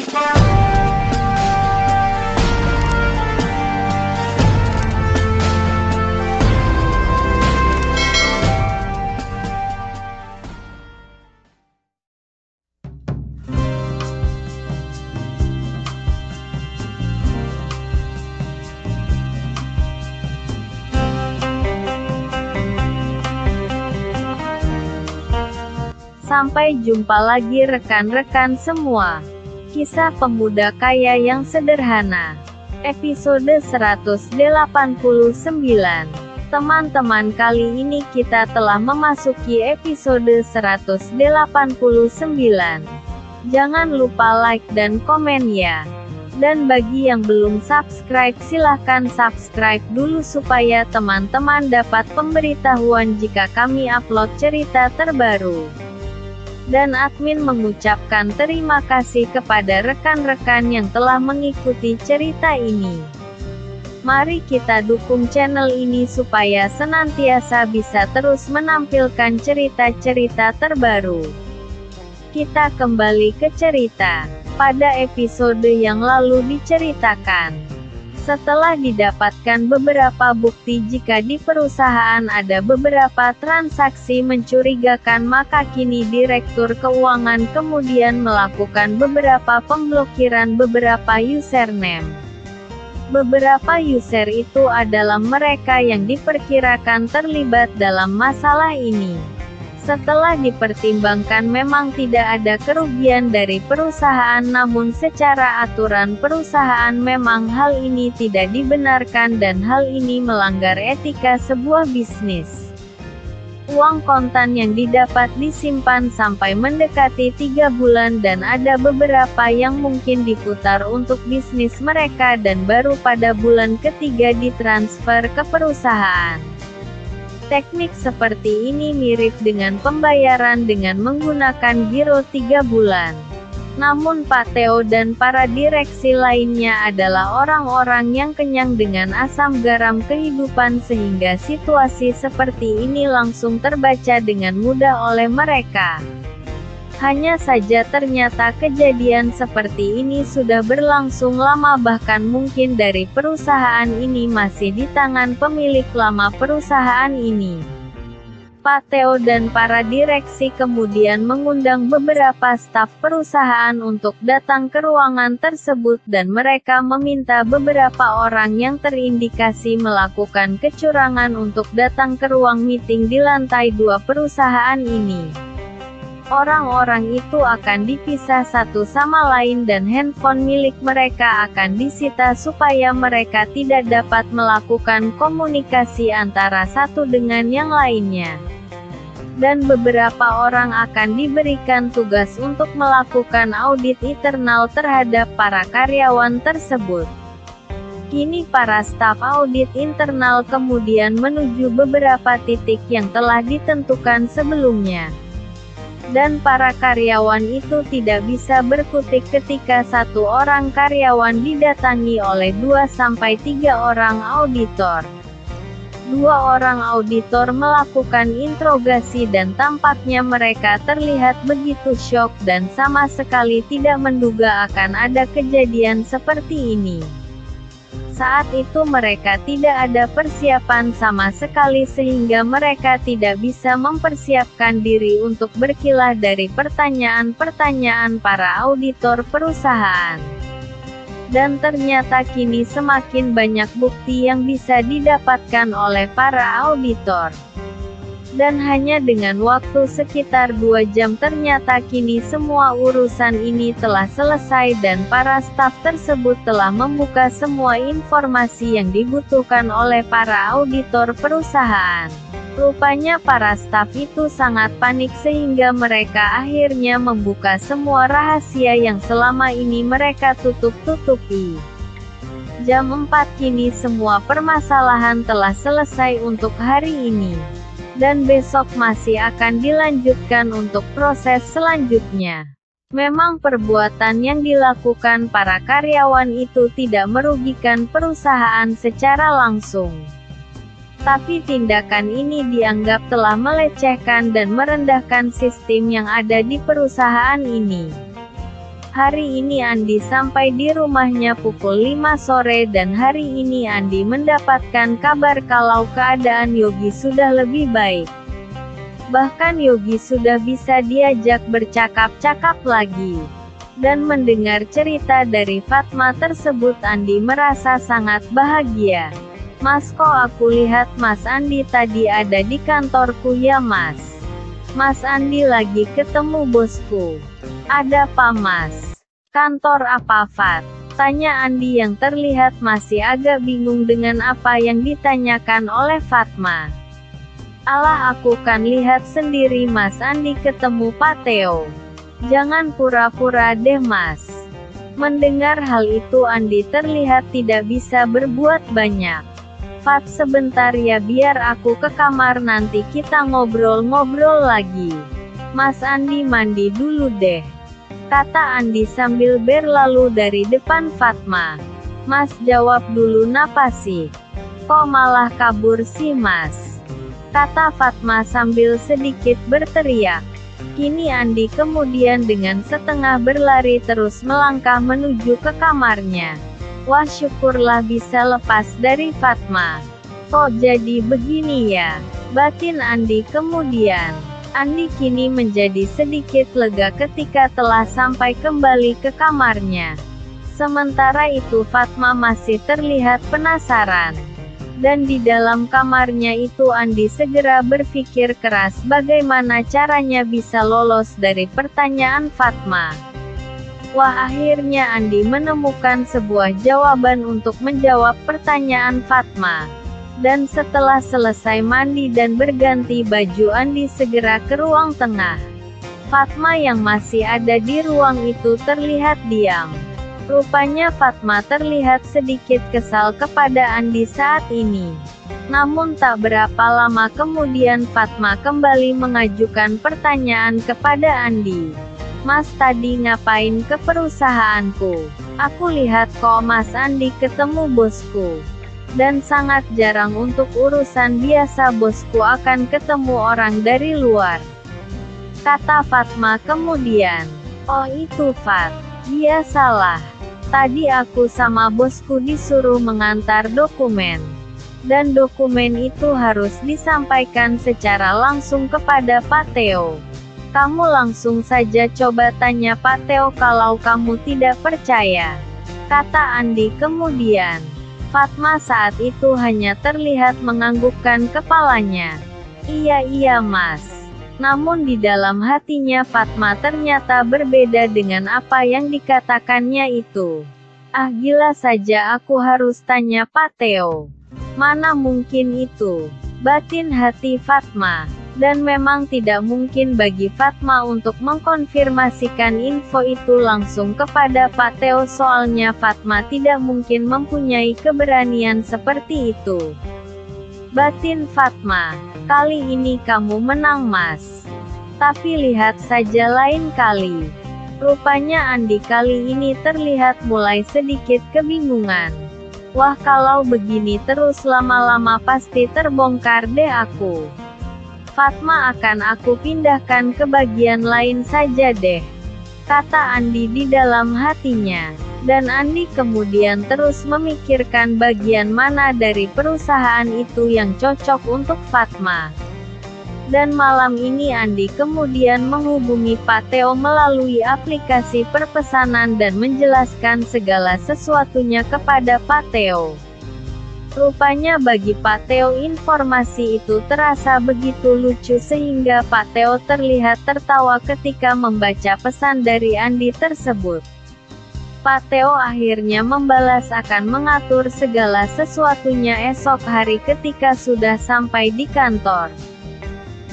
Sampai jumpa lagi rekan-rekan semua. Kisah pemuda kaya yang sederhana. Episode 189. Teman-teman, kali ini kita telah memasuki episode 189. Jangan lupa like dan komen ya. Dan bagi yang belum subscribe, silahkan subscribe dulu supaya teman-teman dapat pemberitahuan jika kami upload cerita terbaru. Dan admin mengucapkan terima kasih kepada rekan-rekan yang telah mengikuti cerita ini. Mari kita dukung channel ini supaya senantiasa bisa terus menampilkan cerita-cerita terbaru. Kita kembali ke cerita. Pada episode yang lalu diceritakan, setelah didapatkan beberapa bukti jika di perusahaan ada beberapa transaksi mencurigakan, maka kini Direktur Keuangan kemudian melakukan beberapa pemblokiran beberapa username. Beberapa user itu adalah mereka yang diperkirakan terlibat dalam masalah ini. Setelah dipertimbangkan memang tidak ada kerugian dari perusahaan, namun secara aturan perusahaan memang hal ini tidak dibenarkan dan hal ini melanggar etika sebuah bisnis. Uang kontan yang didapat disimpan sampai mendekati 3 bulan dan ada beberapa yang mungkin diputar untuk bisnis mereka dan baru pada bulan ketiga ditransfer ke perusahaan. Teknik seperti ini mirip dengan pembayaran dengan menggunakan giro 3 bulan. Namun Pak Theo dan para direksi lainnya adalah orang-orang yang kenyang dengan asam garam kehidupan sehingga situasi seperti ini langsung terbaca dengan mudah oleh mereka. Hanya saja ternyata kejadian seperti ini sudah berlangsung lama, bahkan mungkin dari perusahaan ini masih di tangan pemilik lama perusahaan ini. Pak Theo dan para direksi kemudian mengundang beberapa staf perusahaan untuk datang ke ruangan tersebut dan mereka meminta beberapa orang yang terindikasi melakukan kecurangan untuk datang ke ruang meeting di lantai 2 perusahaan ini. Orang-orang itu akan dipisah satu sama lain dan handphone milik mereka akan disita supaya mereka tidak dapat melakukan komunikasi antara satu dengan yang lainnya. Dan beberapa orang akan diberikan tugas untuk melakukan audit internal terhadap para karyawan tersebut. Kini para staf audit internal kemudian menuju beberapa titik yang telah ditentukan sebelumnya. Dan para karyawan itu tidak bisa berkutik ketika satu orang karyawan didatangi oleh 2-3 orang auditor. 2 orang auditor melakukan interogasi dan tampaknya mereka terlihat begitu syok dan sama sekali tidak menduga akan ada kejadian seperti ini. Saat itu mereka tidak ada persiapan sama sekali sehingga mereka tidak bisa mempersiapkan diri untuk berkilah dari pertanyaan-pertanyaan para auditor perusahaan. Dan ternyata kini semakin banyak bukti yang bisa didapatkan oleh para auditor. Dan hanya dengan waktu sekitar 2 jam ternyata kini semua urusan ini telah selesai dan para staf tersebut telah membuka semua informasi yang dibutuhkan oleh para auditor perusahaan. Rupanya para staf itu sangat panik sehingga mereka akhirnya membuka semua rahasia yang selama ini mereka tutup-tutupi. Jam 4 kini semua permasalahan telah selesai untuk hari ini. Dan besok masih akan dilanjutkan untuk proses selanjutnya. Memang perbuatan yang dilakukan para karyawan itu tidak merugikan perusahaan secara langsung. Tapi tindakan ini dianggap telah melecehkan dan merendahkan sistem yang ada di perusahaan ini. Hari ini Andi sampai di rumahnya pukul 5 sore dan hari ini Andi mendapatkan kabar kalau keadaan Yogi sudah lebih baik. Bahkan Yogi sudah bisa diajak bercakap-cakap lagi. Dan mendengar cerita dari Fatma tersebut Andi merasa sangat bahagia. Mas, kok aku lihat Mas Andi tadi ada di kantorku ya Mas? Mas Andi lagi ketemu bosku. Ada apa Mas? Kantor apa Fat? Tanya Andi yang terlihat masih agak bingung dengan apa yang ditanyakan oleh Fatma. Alah, aku kan lihat sendiri Mas Andi ketemu Pak Theo. Jangan pura-pura deh Mas. Mendengar hal itu Andi terlihat tidak bisa berbuat banyak. Fat, sebentar ya, biar aku ke kamar, nanti kita ngobrol-ngobrol lagi. Mas Andi mandi dulu deh, kata Andi sambil berlalu dari depan Fatma. Mas, jawab dulu, napa sih? Kok malah kabur sih Mas? Kata Fatma sambil sedikit berteriak. Kini Andi kemudian dengan setengah berlari terus melangkah menuju ke kamarnya. Wah, syukurlah bisa lepas dari Fatma. Kok jadi begini ya? Batin Andi kemudian. Andi kini menjadi sedikit lega ketika telah sampai kembali ke kamarnya. Sementara itu Fatma masih terlihat penasaran. Dan di dalam kamarnya itu Andi segera berpikir keras bagaimana caranya bisa lolos dari pertanyaan Fatma. Wah, akhirnya Andi menemukan sebuah jawaban untuk menjawab pertanyaan Fatma. Dan setelah selesai mandi dan berganti baju Andi segera ke ruang tengah. Fatma yang masih ada di ruang itu terlihat diam. Rupanya Fatma terlihat sedikit kesal kepada Andi saat ini. Namun tak berapa lama kemudian Fatma kembali mengajukan pertanyaan kepada Andi. Mas tadi ngapain ke perusahaanku? Aku lihat kok Mas Andi ketemu bosku. Dan sangat jarang untuk urusan biasa bosku akan ketemu orang dari luar. Kata Fatma kemudian. Oh itu Fat, dia salah. Tadi aku sama bosku disuruh mengantar dokumen. Dan dokumen itu harus disampaikan secara langsung kepada Pak Theo. Kamu langsung saja coba tanya Pak Theo kalau kamu tidak percaya. Kata Andi kemudian. Fatma saat itu hanya terlihat menganggukkan kepalanya. Iya Mas. Namun di dalam hatinya Fatma ternyata berbeda dengan apa yang dikatakannya itu. Ah, gila saja aku harus tanya Pak Theo. Mana mungkin itu, batin hati Fatma. Dan memang tidak mungkin bagi Fatma untuk mengkonfirmasikan info itu langsung kepada Pak Theo, soalnya Fatma tidak mungkin mempunyai keberanian seperti itu. Batin Fatma, kali ini kamu menang Mas. Tapi lihat saja lain kali. Rupanya Andi kali ini terlihat mulai sedikit kebingungan. Wah, kalau begini terus lama-lama pasti terbongkar deh aku. Fatma akan aku pindahkan ke bagian lain saja deh, kata Andi di dalam hatinya. Dan Andi kemudian terus memikirkan bagian mana dari perusahaan itu yang cocok untuk Fatma. Dan malam ini Andi kemudian menghubungi Pak Theo melalui aplikasi perpesanan dan menjelaskan segala sesuatunya kepada Pak Theo. Rupanya bagi Pak Theo informasi itu terasa begitu lucu sehingga Pak Theo terlihat tertawa ketika membaca pesan dari Andi tersebut. Pak Theo akhirnya membalas akan mengatur segala sesuatunya esok hari ketika sudah sampai di kantor.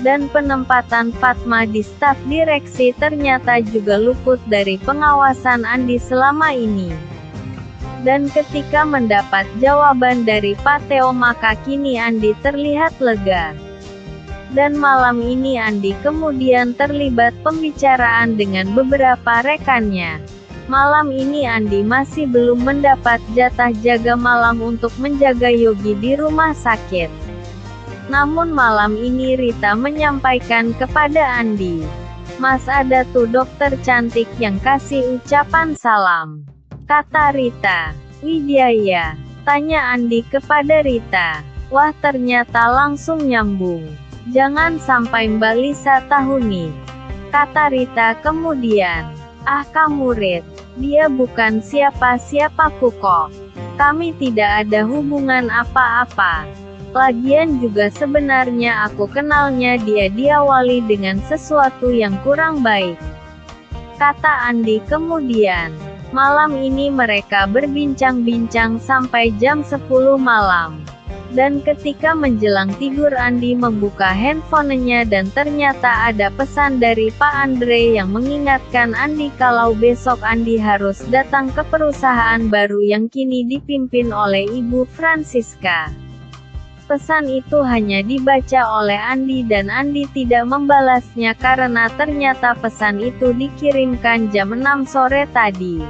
Dan penempatan Fatma di staf direksi ternyata juga luput dari pengawasan Andi selama ini. Dan ketika mendapat jawaban dari Pak Theo maka kini Andi terlihat lega. Dan malam ini Andi kemudian terlibat pembicaraan dengan beberapa rekannya. Malam ini Andi masih belum mendapat jatah jaga malam untuk menjaga Yogi di rumah sakit. Namun malam ini Rita menyampaikan kepada Andi Mas ada tuh dokter cantik yang kasih ucapan salam, kata Rita. Widya, tanya Andi kepada Rita. Wah ternyata langsung nyambung. Jangan sampai Mbak Lisa tahu nih, kata Rita kemudian. Ah kamu Rit, dia bukan siapa-siapaku kok. Kami tidak ada hubungan apa-apa. Lagian juga sebenarnya aku kenalnya dia diawali dengan sesuatu yang kurang baik, kata Andi kemudian. Malam ini mereka berbincang-bincang sampai jam 10 malam. Dan ketika menjelang tidur Andi membuka handphonenya dan ternyata ada pesan dari Pak Andre yang mengingatkan Andi kalau besok Andi harus datang ke perusahaan baru yang kini dipimpin oleh Ibu Francisca. Pesan itu hanya dibaca oleh Andi dan Andi tidak membalasnya karena ternyata pesan itu dikirimkan jam 6 sore tadi.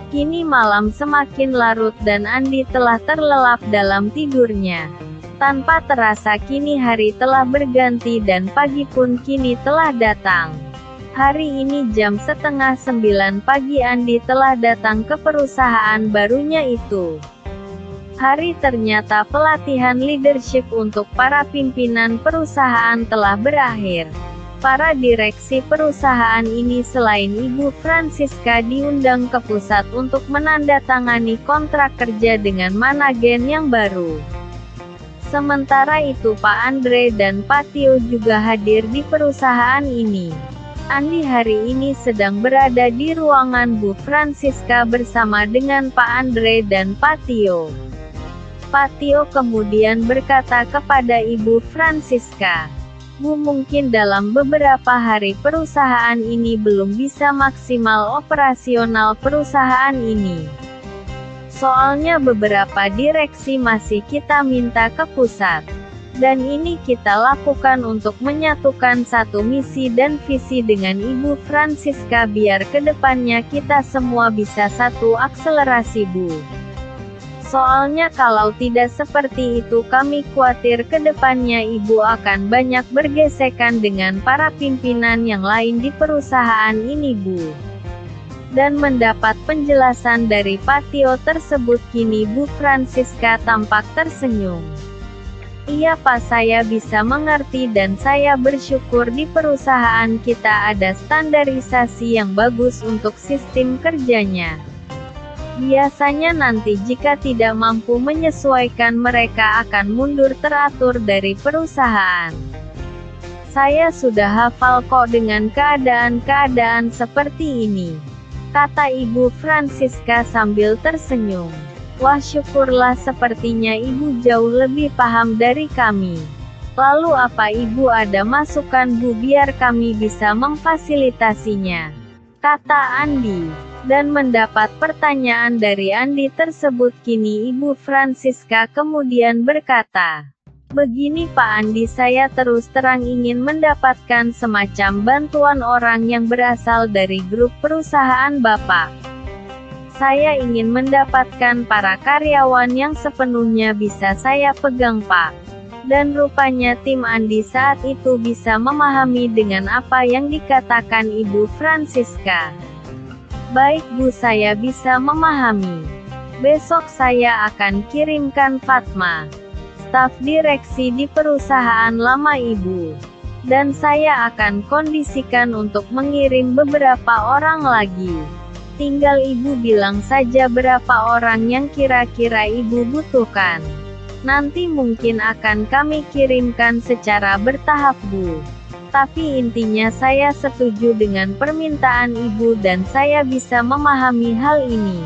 Kini malam semakin larut dan Andi telah terlelap dalam tidurnya. Tanpa terasa kini hari telah berganti dan pagi pun kini telah datang. Hari ini jam 8:30 pagi Andi telah datang ke perusahaan barunya itu. Hari ternyata pelatihan leadership untuk para pimpinan perusahaan telah berakhir. Para direksi perusahaan ini selain Ibu Francisca diundang ke pusat untuk menandatangani kontrak kerja dengan managen yang baru. Sementara itu Pak Andre dan Pak Tio juga hadir di perusahaan ini. Andi hari ini sedang berada di ruangan Bu Francisca bersama dengan Pak Andre dan Pak Tio. Pak Tio kemudian berkata kepada Ibu Francisca, Bu mungkin dalam beberapa hari perusahaan ini belum bisa maksimal operasional perusahaan ini. Soalnya beberapa direksi masih kita minta ke pusat. Dan ini kita lakukan untuk menyatukan satu misi dan visi dengan Ibu Francisca biar kedepannya kita semua bisa satu akselerasi Bu. Soalnya kalau tidak seperti itu kami khawatir kedepannya Ibu akan banyak bergesekan dengan para pimpinan yang lain di perusahaan ini Bu. Dan mendapat penjelasan dari Pak Tio tersebut kini Bu Francisca tampak tersenyum. Iya Pak saya bisa mengerti dan saya bersyukur di perusahaan kita ada standarisasi yang bagus untuk sistem kerjanya. Biasanya nanti jika tidak mampu menyesuaikan mereka akan mundur teratur dari perusahaan. Saya sudah hafal kok dengan keadaan-keadaan seperti ini, kata Ibu Francisca sambil tersenyum. Wah syukurlah sepertinya Ibu jauh lebih paham dari kami. Lalu apa Ibu ada masukan Bu biar kami bisa memfasilitasinya, kata Andi. Dan mendapat pertanyaan dari Andi tersebut kini Ibu Francisca kemudian berkata, begini Pak Andi saya terus terang ingin mendapatkan semacam bantuan orang yang berasal dari grup perusahaan Bapak. Saya ingin mendapatkan para karyawan yang sepenuhnya bisa saya pegang Pak. Dan rupanya tim Andi saat itu bisa memahami dengan apa yang dikatakan Ibu Francisca. Baik Bu saya bisa memahami. Besok saya akan kirimkan Fatma, staf direksi di perusahaan lama Ibu. Dan saya akan kondisikan untuk mengirim beberapa orang lagi. Tinggal Ibu bilang saja berapa orang yang kira-kira Ibu butuhkan. Nanti mungkin akan kami kirimkan secara bertahap Bu. Tapi intinya saya setuju dengan permintaan Ibu dan saya bisa memahami hal ini,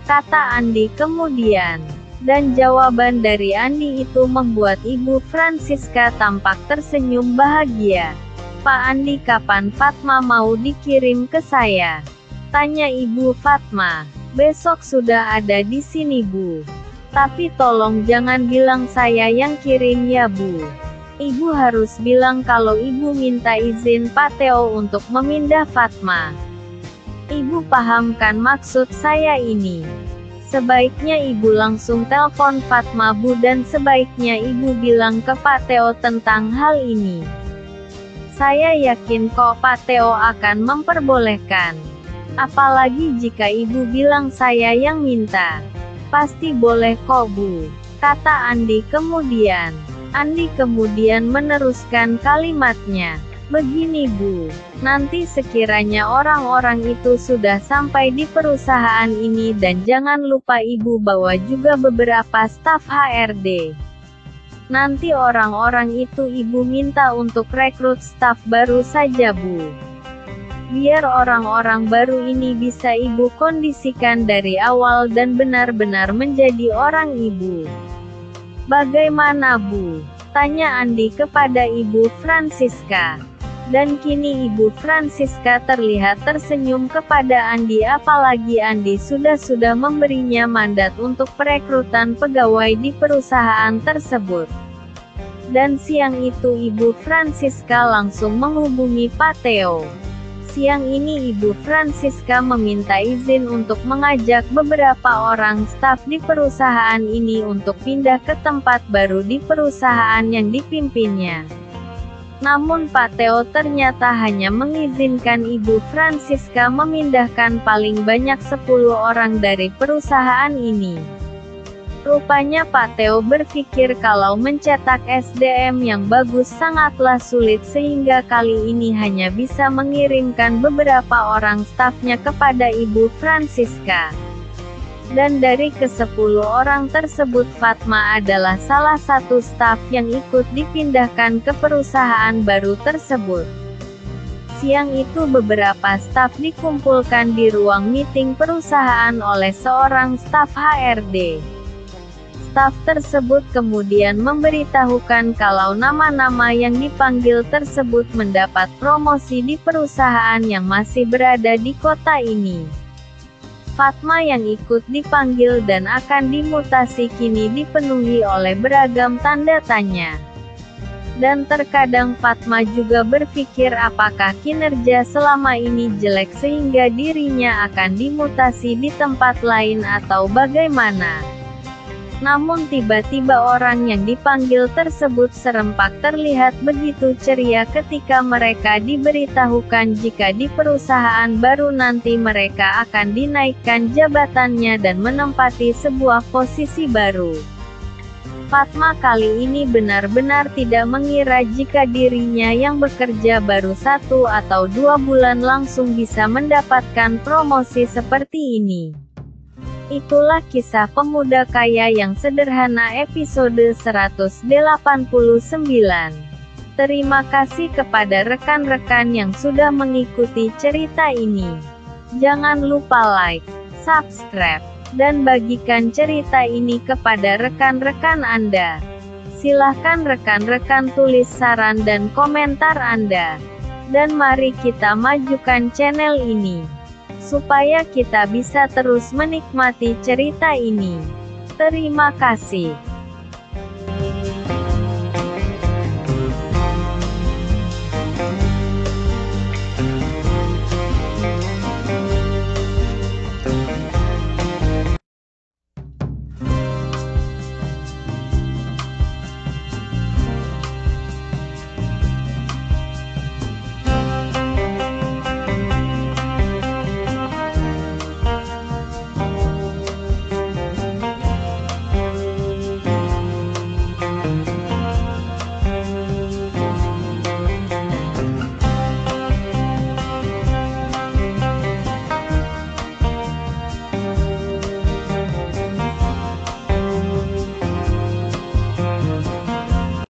kata Andi kemudian. Dan jawaban dari Andi itu membuat Ibu Francisca tampak tersenyum bahagia. Pak Andi kapan Fatma mau dikirim ke saya? Tanya Ibu Fatma. Besok sudah ada di sini Bu. Tapi tolong jangan bilang saya yang kirim ya Bu. Ibu harus bilang kalau Ibu minta izin Pak Teo untuk memindah Fatma. Ibu pahamkan maksud saya ini. Sebaiknya Ibu langsung telepon Fatma Bu dan sebaiknya Ibu bilang ke Pak Teo tentang hal ini. Saya yakin kok Pak Theo akan memperbolehkan. Apalagi jika ibu bilang saya yang minta. Pasti boleh kok Bu, kata Andi kemudian. Andi kemudian meneruskan kalimatnya. Begini Bu, nanti sekiranya orang-orang itu sudah sampai di perusahaan ini dan jangan lupa Ibu bawa juga beberapa staf HRD. Nanti orang-orang itu Ibu minta untuk rekrut staf baru saja Bu. Biar orang-orang baru ini bisa Ibu kondisikan dari awal dan benar-benar menjadi orang Ibu. Bagaimana Bu? Tanya Andi kepada Ibu Francisca. Dan kini Ibu Francisca terlihat tersenyum kepada Andi apalagi Andi sudah memberinya mandat untuk perekrutan pegawai di perusahaan tersebut. Dan siang itu Ibu Francisca langsung menghubungi Pak Theo. Siang ini Ibu Francisca meminta izin untuk mengajak beberapa orang staf di perusahaan ini untuk pindah ke tempat baru di perusahaan yang dipimpinnya. Namun Pak Theo ternyata hanya mengizinkan Ibu Francisca memindahkan paling banyak 10 orang dari perusahaan ini. Rupanya Pak Theo berpikir kalau mencetak SDM yang bagus sangatlah sulit sehingga kali ini hanya bisa mengirimkan beberapa orang stafnya kepada Ibu Francisca. Dan dari ke-10 orang tersebut Fatma adalah salah satu staf yang ikut dipindahkan ke perusahaan baru tersebut. Siang itu beberapa staf dikumpulkan di ruang meeting perusahaan oleh seorang staf HRD. Staf tersebut kemudian memberitahukan kalau nama-nama yang dipanggil tersebut mendapat promosi di perusahaan yang masih berada di kota ini. Fatma yang ikut dipanggil dan akan dimutasi kini dipenuhi oleh beragam tanda tanya. Dan terkadang Fatma juga berpikir apakah kinerja selama ini jelek sehingga dirinya akan dimutasi di tempat lain atau bagaimana. Namun tiba-tiba orang yang dipanggil tersebut serempak terlihat begitu ceria ketika mereka diberitahukan jika di perusahaan baru nanti mereka akan dinaikkan jabatannya dan menempati sebuah posisi baru. Fatma kali ini benar-benar tidak mengira jika dirinya yang bekerja baru 1 atau 2 bulan langsung bisa mendapatkan promosi seperti ini. Itulah kisah pemuda kaya yang sederhana episode 189. Terima kasih kepada rekan-rekan yang sudah mengikuti cerita ini. Jangan lupa like, subscribe, dan bagikan cerita ini kepada rekan-rekan Anda. Silahkan rekan-rekan tulis saran dan komentar Anda. Dan mari kita majukan channel ini supaya kita bisa terus menikmati cerita ini. Terima kasih.